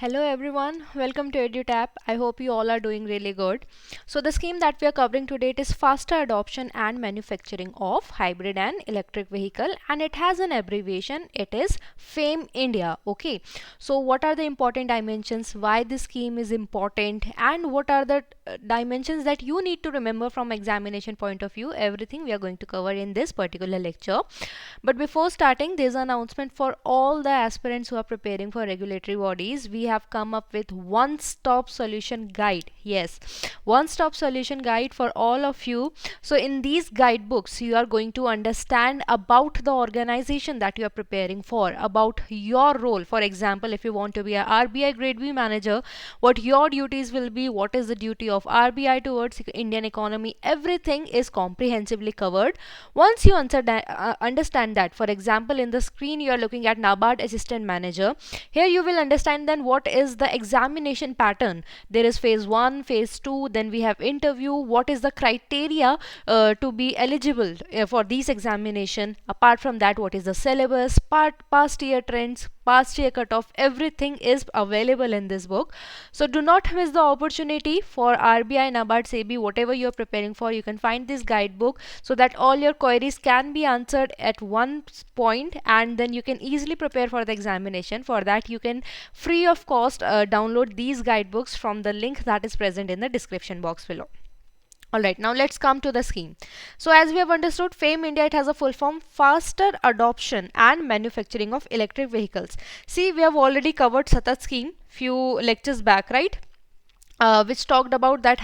Hello everyone, welcome to EduTap. I hope you all are doing really good. So the scheme that we are covering today is faster adoption and manufacturing of hybrid and electric vehicle, and it has an abbreviation. It is FAME India. Okay, so what are the important dimensions, why this scheme is important, and what are the dimensions that you need to remember from examination point of view? Everything we are going to cover in this particular lecture. But before starting, there's an announcement for all the aspirants who are preparing for regulatory bodies. We have come up with one-stop solution guide. Yes, one-stop solution guide for all of you. So in these guidebooks, you are going to understand about the organization that you are preparing for, about your role. For example, if you want to be a RBI Grade B manager, what your duties will be, what is the duty of RBI towards Indian economy, everything is comprehensively covered. Once you understand that, for example, in the screen you are looking at NABARD Assistant Manager. Here you will understand then what is the examination pattern. There is phase 1, phase 2, then we have interview, what is the criteria to be eligible for these examination. Apart from that, what is the syllabus, past year trends, past year cutoff, everything is available in this book. So do not miss the opportunity for RBI, NABARD, SEBI, whatever you are preparing for. You can find this guidebook so that all your queries can be answered at one point, and then you can easily prepare for the examination. For that, you can free of cost download these guidebooks from the link that is present in the description box below. Alright, now let's come to the scheme. So as we have understood, FAME India, it has a full form: faster adoption and manufacturing of electric vehicles. See, we have already covered Satat scheme few lectures back, right? Which talked about that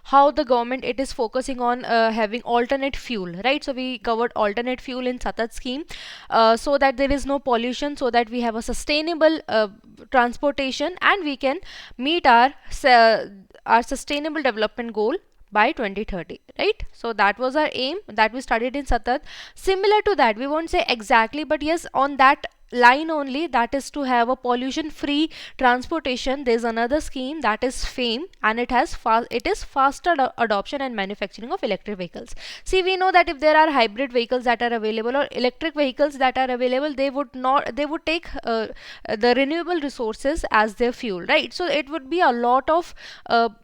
how the government it is focusing on having alternate fuel, right? So we covered alternate fuel in Satat scheme, so that there is no pollution, so that we have a sustainable transportation, and we can meet our sustainable development goal by 2030, right? So that was our aim that we studied in Satat. Similar to that, we won't say exactly, but yes, on that line only, that is to have a pollution free transportation. There's another scheme that is FAME, and it is faster adoption and manufacturing of electric vehicles. See, we know that if there are hybrid vehicles that are available or electric vehicles that are available, they would take the renewable resources as their fuel, right? So it would be a lot of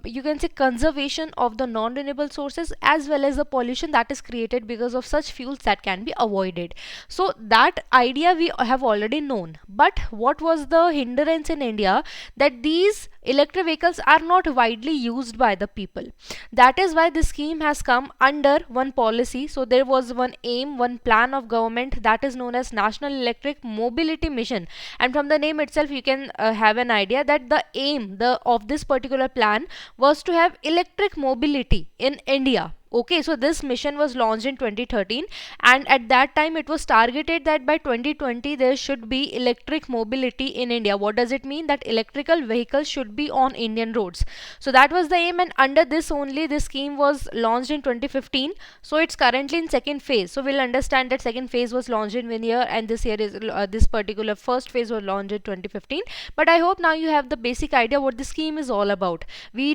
you can say conservation of the non-renewable sources, as well as the pollution that is created because of such fuels that can be avoided. So that idea we have already known, but what was the hindrance in India? That these electric vehicles are not widely used by the people. That is why this scheme has come under one policy. So there was one aim, one plan of government, that is known as National Electric Mobility Mission, and from the name itself you can have an idea that the aim of this particular plan was to have electric mobility in India. Okay, so this mission was launched in 2013, and at that time it was targeted that by 2020 there should be electric mobility in India. What does it mean? That electrical vehicles should be on Indian roads. So that was the aim, and under this only this scheme was launched in 2015. So it's currently in second phase. So we'll understand that second phase was launched in one year, and this year is this particular first phase was launched in 2015. But I hope now you have the basic idea what the scheme is all about. We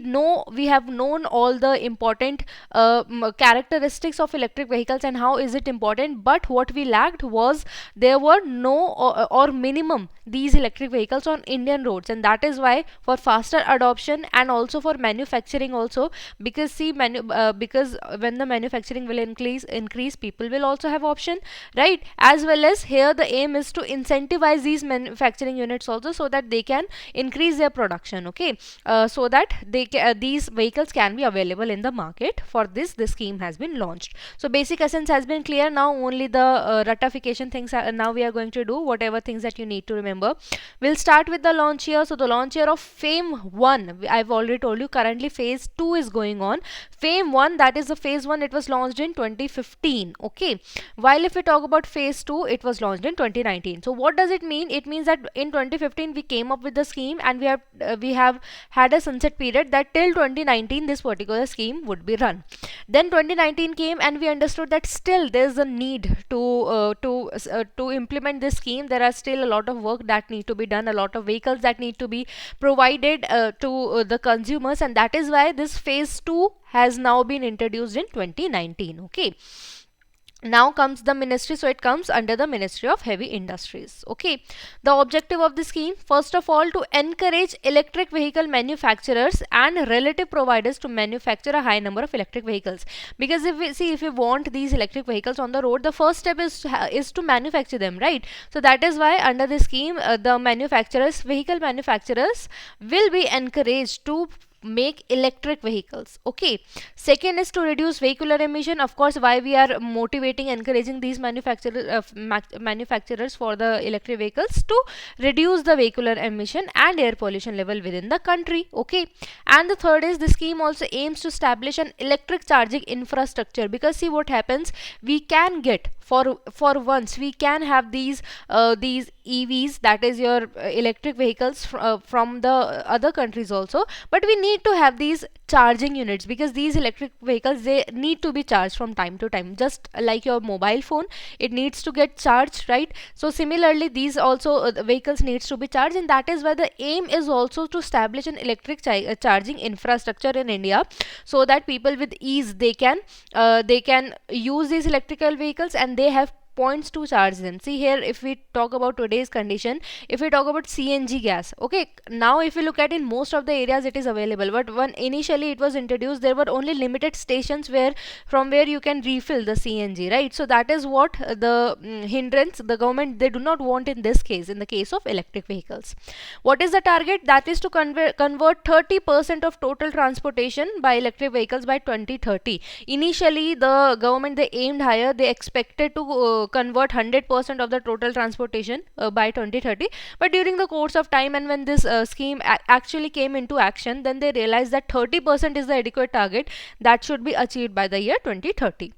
have known all the important characteristics of electric vehicles and how is it important, but what we lacked was there were no or minimum these electric vehicles on Indian roads, and that is why for faster adoption and also for manufacturing also, because see because when the manufacturing will increase, people will also have option, right? As well as here the aim is to incentivize these manufacturing units also, so that they can increase their production. Okay, so that these vehicles can be available in the market. For this scheme has been launched. So basic essence has been clear. Now only the ratification things now we are going to do, whatever things that you need to remember. We'll start with the launch year. So the launch year of FAME 1, I've already told you, currently phase 2 is going on. FAME 1, that is the phase 1, it was launched in 2015. Okay, while if we talk about phase 2, it was launched in 2019. So what does it mean? It means that in 2015 we came up with the scheme, and we have had a sunset period that till 2019 this particular scheme would be run. Then 2019 came, and we understood that still there is a need to implement this scheme. There are still a lot of work that need to be done, a lot of vehicles that need to be provided to the consumers, and that is why this phase 2 has now been introduced in 2019. Okay, Now comes the ministry, so it comes under the Ministry of Heavy Industries. Okay, the objective of the scheme, first of all, to encourage electric vehicle manufacturers and relative providers to manufacture a high number of electric vehicles. Because if we see, if we want these electric vehicles on the road, the first step is to manufacture them, right? So that is why under this scheme, the vehicle manufacturers will be encouraged to make electric vehicles. Okay, second is to reduce vehicular emission. Of course, why we are motivating, encouraging these manufacturers for the electric vehicles, to reduce the vehicular emission and air pollution level within the country. Okay, and the third is the scheme also aims to establish an electric charging infrastructure, because see what happens, we can get for once we can have these EVs, that is your electric vehicles from the other countries also, but we need to have these charging units, because these electric vehicles, they need to be charged from time to time, just like your mobile phone, it needs to get charged, right? So similarly these also the vehicles needs to be charged, and that is why the aim is also to establish an electric charging infrastructure in India, so that people with ease, they can use these electrical vehicles and they have points to charge them. See here, if we talk about today's condition, if we talk about CNG gas, okay, now if you look at, in most of the areas it is available, but when initially it was introduced, there were only limited stations where you can refill the CNG, right? So that is what the hindrance the government, they do not want in this case, in the case of electric vehicles. What is the target? That is to convert 30% of total transportation by electric vehicles by 2030. Initially the government, they aimed higher, they expected to convert 100% of the total transportation by 2030, but during the course of time, and when this scheme actually came into action, then they realized that 30% is the adequate target that should be achieved by the year 2030.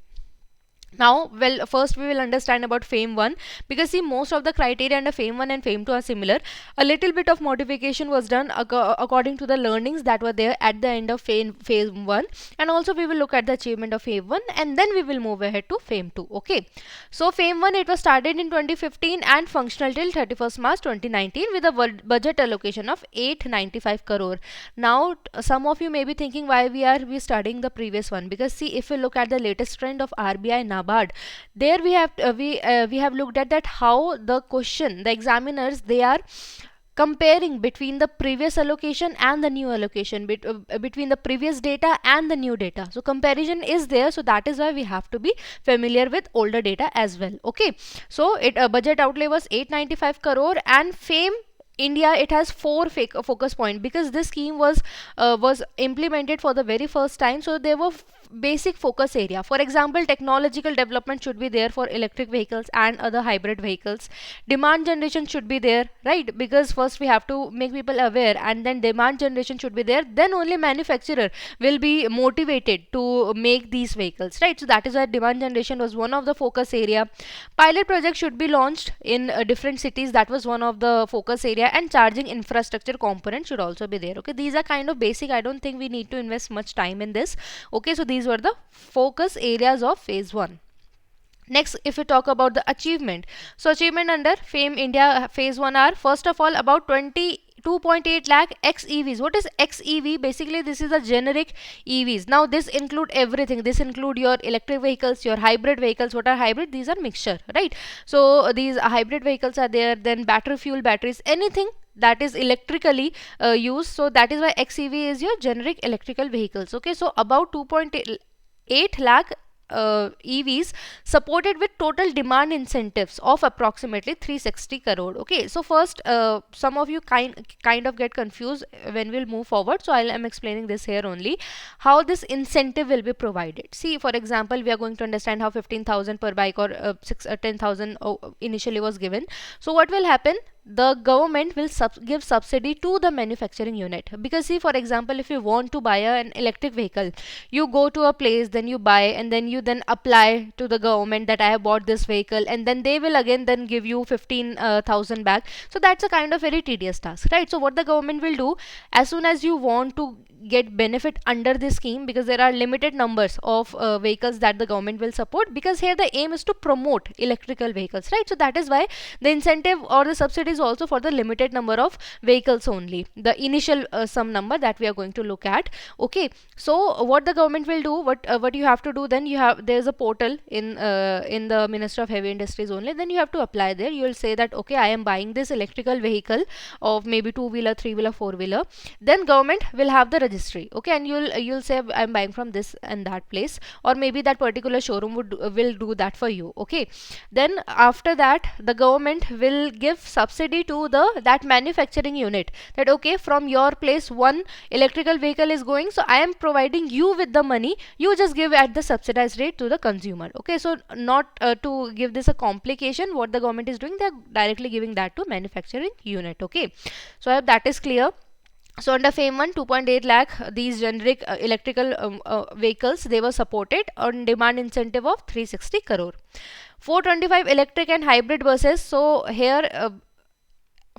Now, well, first we will understand about FAME 1, because see, most of the criteria under FAME 1 and FAME 2 are similar. A little bit of modification was done according to the learnings that were there at the end of FAME 1, and also we will look at the achievement of FAME 1, and then we will move ahead to FAME 2. Okay, so FAME 1, it was started in 2015 and functional till 31st March 2019 with a budget allocation of 895 crore. Now, some of you may be thinking, why we studying the previous one, because see, if you look at the latest trend of RBI NABARD, there we have looked at that how the examiners, they are comparing between the previous allocation and the new allocation, between the previous data and the new data. So comparison is there, so that is why we have to be familiar with older data as well. Okay, so budget outlay was 895 crore, and FAME India, it has four focus point, because this scheme was implemented for the very first time, so there were basic focus area. For example, technological development should be there for electric vehicles and other hybrid vehicles. Demand generation should be there, right? Because first we have to make people aware, and then demand generation should be there, then only manufacturer will be motivated to make these vehicles, right? So that is why demand generation was one of the focus area. Pilot project should be launched in different cities, that was one of the focus area, and charging infrastructure component should also be there. Okay, these are kind of basic, I don't think we need to invest much time in this. Okay, so these were the focus areas of phase 1. Next, if we talk about the achievement, so achievement under FAME India phase 1 are, first of all, about 2.8 lakh XEVs. What is XEV? Basically, this is a generic EVs. Now, this include everything. This include your electric vehicles, your hybrid vehicles. What are hybrid? These are mixture, right? So these hybrid vehicles are there. Then batteries, anything that is electrically used. So that is why XEV is your generic electrical vehicles. Okay, so about 2.8 lakh EVs supported with total demand incentives of approximately 360 crore. Okay, so first some of you kind of get confused when we'll move forward, so I'm explaining this here only, how this incentive will be provided. See, for example, we are going to understand how 15,000 per bike or 10,000 initially was given. So what will happen? The government will give subsidy to the manufacturing unit, because see, for example, if you want to buy an electric vehicle, you go to a place, then you buy, and then you apply to the government that I have bought this vehicle, and then they will again then give you 15,000 back. So that's a kind of very tedious task, right? So what the government will do, as soon as you want to get benefit under this scheme, because there are limited numbers of vehicles that the government will support, because here the aim is to promote electrical vehicles, right? So that is why the incentive or the subsidy is also for the limited number of vehicles only, the initial sum number that we are going to look at. Okay, so what the government will do, what you have to do, then there's a portal in the Ministry of Heavy Industries only, then you have to apply there. You will say that okay, I am buying this electrical vehicle of maybe two-wheeler, three-wheeler, four-wheeler. Then government will have the registry, okay, and you'll say I'm buying from this and that place, or maybe that particular showroom will do that for you. Okay, then after that the government will give subsidy to that manufacturing unit, that okay, from your place one electrical vehicle is going, so I am providing you with the money, you just give at the subsidized rate to the consumer. Okay, so not to give this a complication, what the government is doing, they are directly giving that to manufacturing unit. Okay, so I hope that is clear. So under FAME 1, 2.8 lakh, these generic electrical vehicles, they were supported on demand incentive of 360 crore. 425 electric and hybrid buses. So here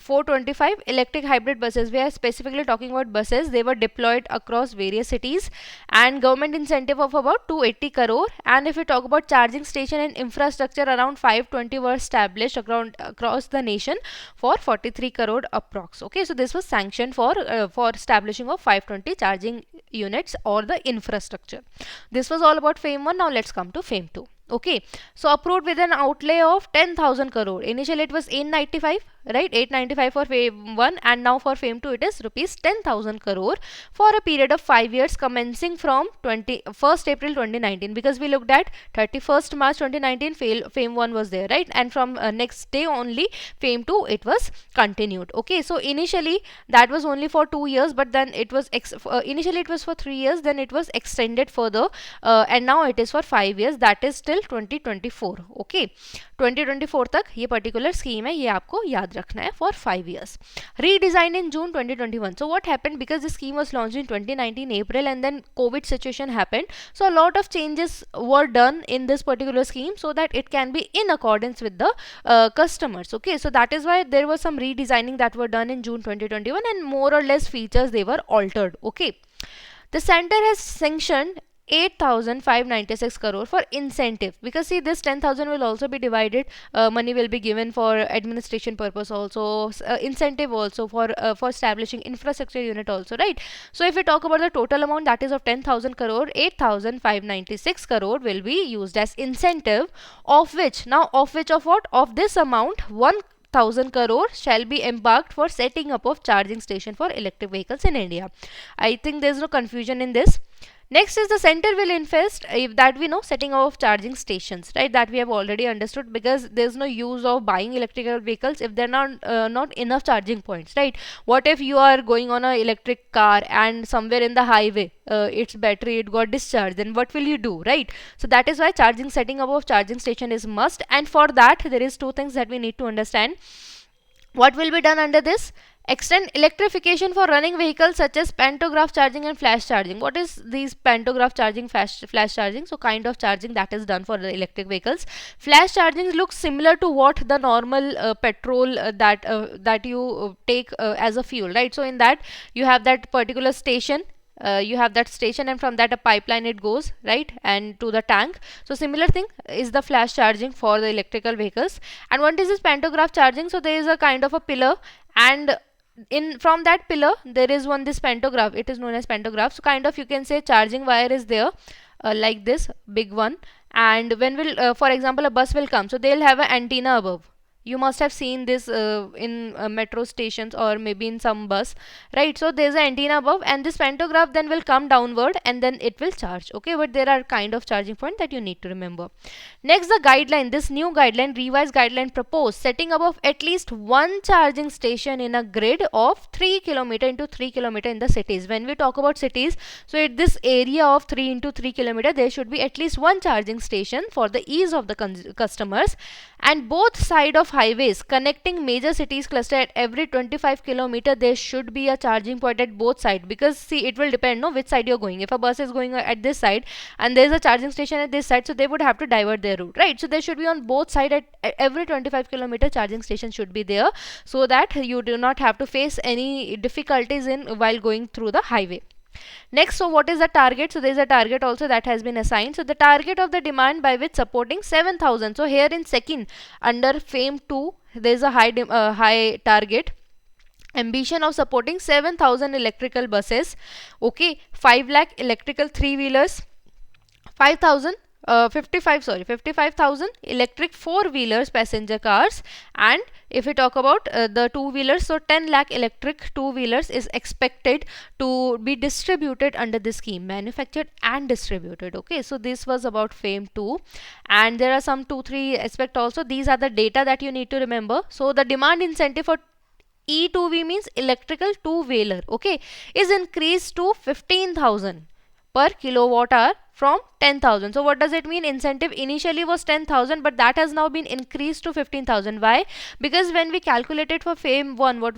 425 electric hybrid buses, we are specifically talking about buses, they were deployed across various cities, and government incentive of about 280 crore. And if we talk about charging station and infrastructure, around 520 were established across the nation for 43 crore approx. Okay, so this was sanctioned for establishing of 520 charging units or the infrastructure. This was all about FAME 1. Now let's come to FAME 2. Okay, so approved with an outlay of 10,000 crore. Initially it was 895, right? 895 for FAME 1, and now for FAME 2 it is rupees 10,000 crore for a period of 5 years commencing from 1st April 2019, because we looked at 31st March 2019 FAME 1 was there, right? And from next day only FAME 2 it was continued. Okay, so initially that was only for 2 years, but then it was initially it was for 3 years, then it was extended further, and now it is for 5 years, that is till 2024. Okay, 2024 तक ये particular scheme है, ये आपको याद रखना है, for 5 years. Redesigned in June 2021. So what happened, because the scheme was launched in 2019 April, and then COVID situation happened, so a lot of changes were done in this particular scheme so that it can be in accordance with the customers. Okay, so that is why there was some redesigning that were done in June 2021, and more or less features they were altered. Okay, the center has sanctioned 8,596 crore for incentive, because see this 10,000 will also be divided, money will be given for administration purpose also, incentive also for establishing infrastructure unit also, right? So if we talk about the total amount, that is of 10,000 crore, 8,596 crore will be used as incentive, of which of what, of this amount 1,000 crore shall be embarked for setting up of charging station for electric vehicles in India. I think there is no confusion in this. Next is the center will invest, if that we know, setting up of charging stations, right? That we have already understood, because there is no use of buying electrical vehicles if there are not enough charging points, right? What if you are going on a electric car and somewhere in the highway its battery it got discharged, then what will you do, right? So that is why setting up of charging station is must, and for that there is two things that we need to understand. What will be done under this? Extend electrification for running vehicles such as pantograph charging and flash charging. What is these pantograph charging, flash charging? So kind of charging that is done for the electric vehicles. Flash charging looks similar to what the normal petrol that you take as a fuel, right? So in that you have that particular station. And from that a pipeline it goes, right, and to the tank. So similar thing is the flash charging for the electrical vehicles. And what is this pantograph charging? So there is a kind of a pillar, and from that pillar there is this pantograph, it is known as pantograph. So kind of you can say charging wire is there, like this big one, and when for example a bus will come, so they'll have an antenna above. You must have seen this in metro stations or maybe in some bus, right? So there's an antenna above, and this pantograph then will come downward and then it will charge. Okay, but there are kind of charging point that you need to remember. Next, the guideline. This new guideline, revised guideline proposed setting up of at least one charging station in a grid of 3 km into 3 km in the cities. When we talk about cities, so at this area of 3 into 3 km, there should be at least one charging station for the ease of the customers, and both side of highways connecting major cities cluster at every 25 km there should be a charging point at both sides, because see it will depend which side you're going. If a bus is going at this side and there's a charging station at this side, so they would have to divert their route, right? So there should be on both sides at every 25 km charging station should be there, so that you do not have to face any difficulties in while going through the highway. Next, so what is the target? So there is a target also that has been assigned. So the target of the demand by which supporting 7,000. So here in second under FAME 2 there is a high target. Ambition of supporting 7,000 electrical buses, okay, 5 lakh electrical three wheelers, 5,000 55,000 electric four-wheelers passenger cars, and if we talk about the two-wheelers, so 10 lakh electric two-wheelers is expected to be distributed under this scheme, manufactured and distributed. Okay, so this was about FAME 2, and there are some 2-3 aspects also. These are the data that you need to remember. So the demand incentive for E2V means electrical two-wheeler, okay, is increased to 15,000 per kilowatt hour from 10,000. So what does it mean? Incentive initially was 10,000, but that has now been increased to 15,000. Why? Because when we calculated for FAME 1, what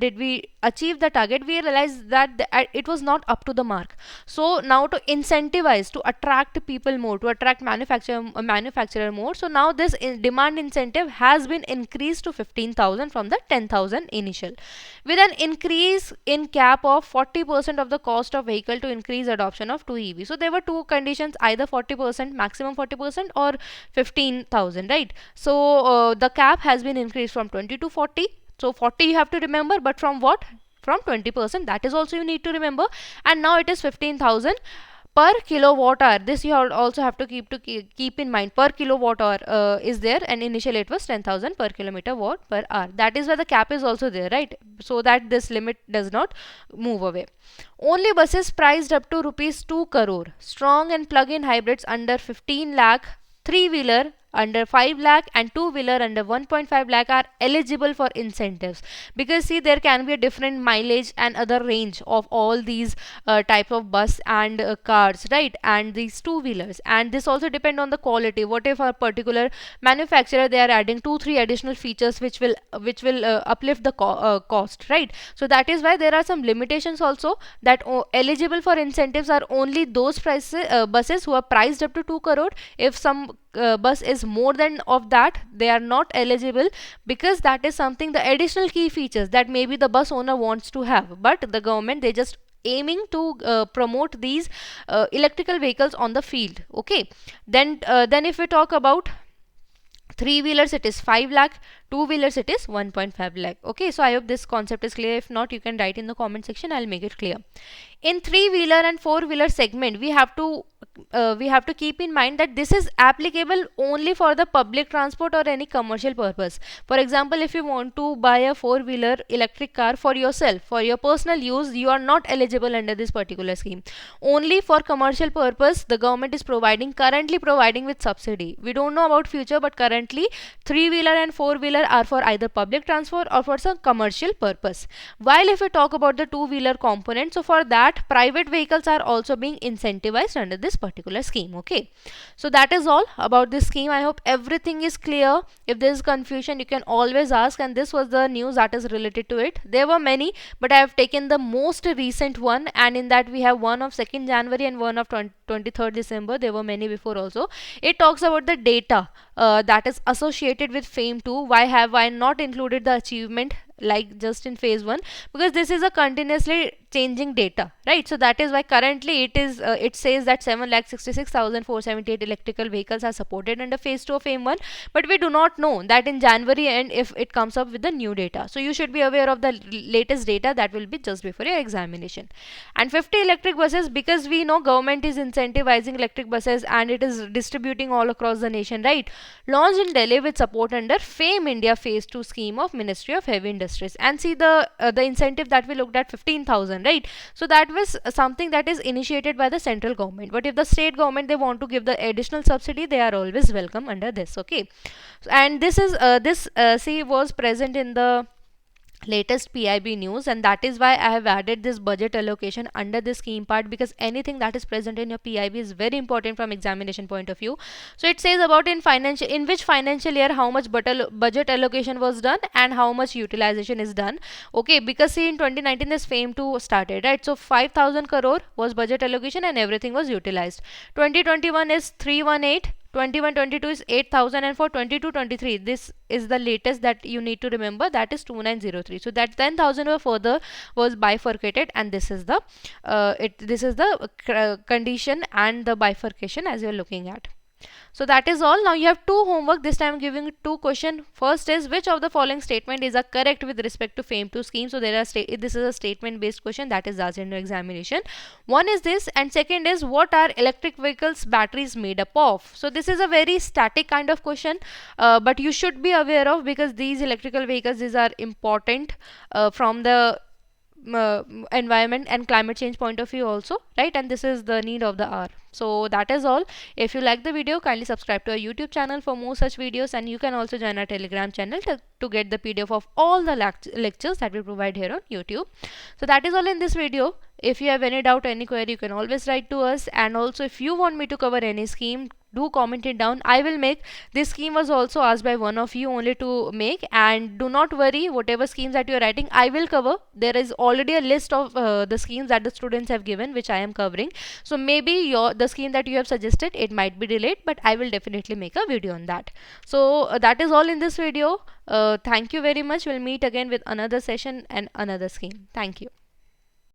did we achieve the target? We realized that it was not up to the mark. So now to incentivize, to attract people more, to attract manufacturer more. So now this demand incentive has been increased to 15,000 from the 10,000 initial, with an increase in cap of 40% of the cost of vehicle to increase adoption of 2 EV. So there were two conditions, either 40%, maximum 40%, or 15,000, right? So the cap has been increased from 20 to 40. So 40 you have to remember, but from what? From 20%. That is also you need to remember. And now it is 15,000 per kilowatt hour. This you also have to keep in mind. Per kilowatt hour is there, and initially it was 10,000 per kilometer watt per hour. That is why the cap is also there, right? So that this limit does not move away. Only buses priced up to rupees 2 crore, strong and plug-in hybrids under 15 lakh, three-wheeler under 5 lakh, and two-wheeler under 1.5 lakh are eligible for incentives. Because see, there can be a different mileage and other range of all these type of bus and cars, right, and these two-wheelers, and this also depend on the quality. What if a particular manufacturer, they are adding 2-3 additional features which will uplift the cost, right? So that is why there are some limitations also, that eligible for incentives are only those buses who are priced up to 2 crore. If some bus is more than of that, they are not eligible, because that is something, the additional key features that maybe the bus owner wants to have, but the government, they just aiming to promote these electrical vehicles on the field. Okay, then if we talk about three-wheelers, it is 5 lakh, two-wheelers it is 1.5 lakh. Okay, so I hope this concept is clear. If not, you can write in the comment section, I'll make it clear. In three-wheeler and four-wheeler segment, we have to keep in mind that this is applicable only for the public transport or any commercial purpose. For example, if you want to buy a four-wheeler electric car for yourself, for your personal use, you are not eligible under this particular scheme. Only for commercial purpose, the government is currently providing with subsidy. We don't know about future, but currently three-wheeler and four-wheeler are for either public transport or for some commercial purpose. While if we talk about the two-wheeler component, so for that, private vehicles are also being incentivized under this particular scheme. Okay, so that is all about this scheme. I hope everything is clear. If there is confusion, you can always ask, and this was the news that is related to it. There were many, but I have taken the most recent one, and in that we have one of 2nd January and one of 23rd December. There were many before also. It talks about the data that is associated with FAME 2. Why have I not included the achievement like just in phase 1? Because this is a continuously changing data, right? So that is why currently it says that 7,66,478 electrical vehicles are supported under phase 2 of FAME 1, but we do not know that in January and if it comes up with the new data. So you should be aware of the latest data that will be just before your examination. And 50 electric buses, because we know government is incentivizing electric buses and it is distributing all across the nation, right? Launched in Delhi with support under FAME India phase 2 scheme of Ministry of Heavy Industries. And see the incentive that we looked at, 15,000, right? So that was something that is initiated by the central government, but if the state government, they want to give the additional subsidy, they are always welcome under this. Okay, and this is see was present in the latest PIB news, and that is why I have added this budget allocation under the scheme part, because anything that is present in your PIB is very important from examination point of view. So it says about in which financial year how much budget allocation was done and how much utilization is done. Okay, because see in 2019 this FAME 2 started, right? So 5,000 crore was budget allocation and everything was utilized. 2021 is 318, 21-22 is 8,000, and for 22-23 this is the latest that you need to remember, that is 2903. So that 10,000 were further was bifurcated, and this is the this is the condition and the bifurcation as you're looking at. So that is all. Now you have two homework. This time I'm giving two questions. First is, which of the following statement is a correct with respect to FAME 2 scheme? So there are this is a statement based question that is asked in the examination. One is this, and second is, what are electric vehicles batteries made up of? So this is a very static kind of question, but you should be aware of, because these electrical vehicles, these are important from the environment and climate change point of view also, right? And this is the need of the hour. So that is all. If you like the video, kindly subscribe to our YouTube channel for more such videos, and you can also join our Telegram channel to get the PDF of all the lectures that we provide here on YouTube. So that is all in this video. If you have any doubt or any query, you can always write to us, and also if you want me to cover any scheme, do comment it down. I will make. This scheme was also asked by one of you only to make, and do not worry, whatever schemes that you are writing I will cover. There is already a list of the schemes that the students have given, which I am covering. So maybe the scheme that you have suggested, it might be delayed, but I will definitely make a video on that. So that is all in this video. Thank you very much. We'll meet again with another session and another scheme. Thank you.